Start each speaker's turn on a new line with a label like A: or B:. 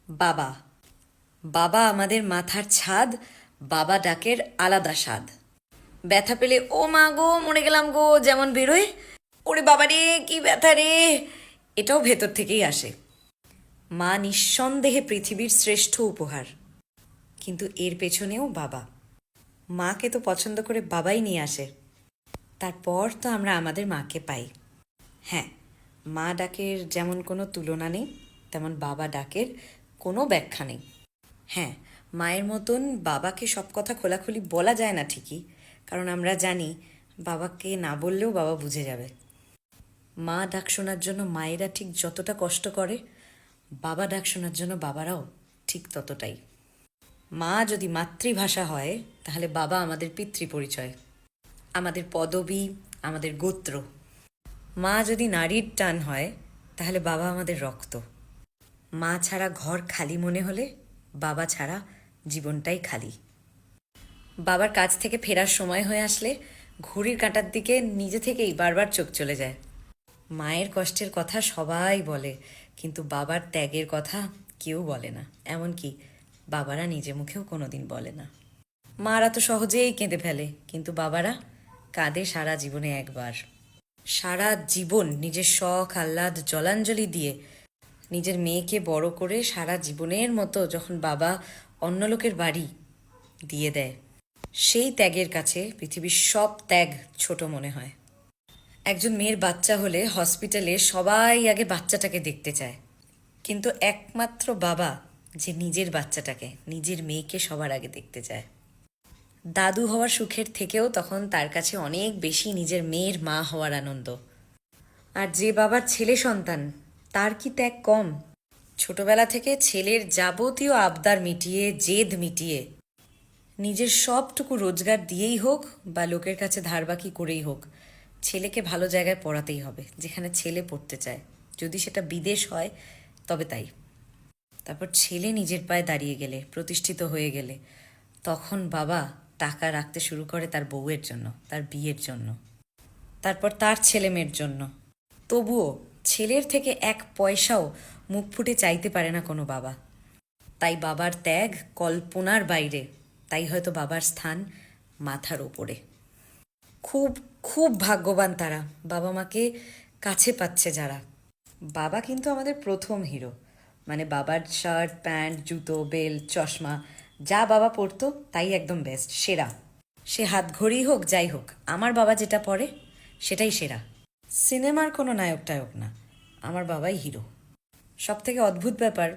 A: বাবা। বাবা আমাদের মাথার ছাদ, বাবা ডাকের আলাদা স্বাদ। ব্যথা পেলে ও মা গো মরে গেলাম গো যেমন বেরোয়, ওরে বাবা রে কি ব্যথা রে, এটাও ভেতর থেকেই আসে। মা নিঃসন্দেহে পৃথিবীর শ্রেষ্ঠ উপহার, কিন্তু এর পেছনেও বাবা। মাকে তো পছন্দ করে বাবাই নিয়ে আসে, তারপর তো আমরা আমাদের মাকে পাই। হ্যাঁ, মা ডাকের যেমন কোনো তুলনা নেই, তেমন বাবা ডাকের কোনো ব্যাখ্যা নেই। হ্যাঁ, মায়ের মতন বাবাকে সব কথা খোলাখুলি বলা যায় না ঠিকই, কারণ আমরা জানি বাবাকে না বললেও বাবা বুঝে যাবে। মা ডাক শোনার জন্য মায়েরা ঠিক যতটা কষ্ট করে, বাবা ডাক শোনার জন্য বাবারাও ঠিক ততটাই। মা যদি মাতৃভাষা হয়, তাহলে বাবা আমাদের পিতৃ পরিচয়, আমাদের পদবী, আমাদের গোত্র। মা যদি নারীর টান হয়, তাহলে বাবা আমাদের রক্ত। মা ছাড়া ঘর খালি মনে হলে বাবা ছাড়া জীবনটাই খালি। বাবার কাছ থেকে ফেরার সময় হয়ে আসলে ঘড়ির কাঁটার দিকে নিজে থেকেই বারবার চোখ চলে যায়। মায়ের কষ্টের কথা সবাই বলে, কিন্তু বাবার ত্যাগের কথা কেউ বলে না, এমনকি বাবারা নিজে মুখেও কোনোদিন বলে না। মারা তো সহজেই কেঁদে ফেলে, কিন্তু বাবারা কাঁদে সারা জীবনে একবার। সারা জীবন নিজের শখ আহ্লাদ জলাঞ্জলি দিয়ে নিজের মেয়েকে বড় করে সারা জীবনের মতো যখন বাবা অন্য লোকের বাড়ি দিয়ে দেয়, সেই ত্যাগের কাছে পৃথিবীর সব ত্যাগ ছোট মনে হয়। একজন মেয়ের বাচ্চা হলে হসপিটালে সবাই আগে বাচ্চাটাকে দেখতে চায়, কিন্তু একমাত্র বাবা যে নিজের বাচ্চাটাকে, নিজের মেয়েকে সবার আগে দেখতে চায়। দাদু হওয়ার সুখের থেকেও তখন তার কাছে অনেক বেশি নিজের মেয়ের মা হওয়ার আনন্দ। আর যে বাবার ছেলে সন্তান, তার কি ত্যাগ কম? ছোটবেলা থেকে ছেলের যাবতীয় আবদার মিটিয়ে, জেদ মিটিয়ে, নিজের সবটুকু রোজগার দিয়েই হোক বা লোকের কাছে ধার বাকি করেই হোক, ছেলেকে ভালো জায়গায় পড়াতেই হবে, যেখানে ছেলে পড়তে চায়। যদি সেটা বিদেশ হয় তবে তাই। তারপর ছেলে নিজের পায়ে দাঁড়িয়ে গেলে, প্রতিষ্ঠিত হয়ে গেলে, তখন বাবা টাকা রাখতে শুরু করে তার বউয়ের জন্য, তার বিয়ের জন্য, তারপর তার ছেলে মেয়ের জন্য। তবুও ছেলের থেকে এক পয়সাও মুখ ফুটে চাইতে পারে না কোনো বাবা। তাই বাবার ত্যাগ কল্পনার বাইরে, তাই হয়তো বাবার স্থান মাথার ওপরে। খুব খুব ভাগ্যবান তারা, বাবা মাকে কাছে পাচ্ছে যারা। বাবা কিন্তু আমাদের প্রথম হিরো, মানে বাবার শার্ট প্যান্ট জুতো বেল্ট চশমা যা বাবা পরতো তাই একদম বেস্ট, সেরা। সে হাত ঘড়ি হোক যাই হোক, আমার বাবা যেটা পরে সেটাই সেরা। সিনেমার কোনো নায়ক টায়ক না, আমার বাবাই হিরো। সব থেকে অদ্ভুত ব্যাপার,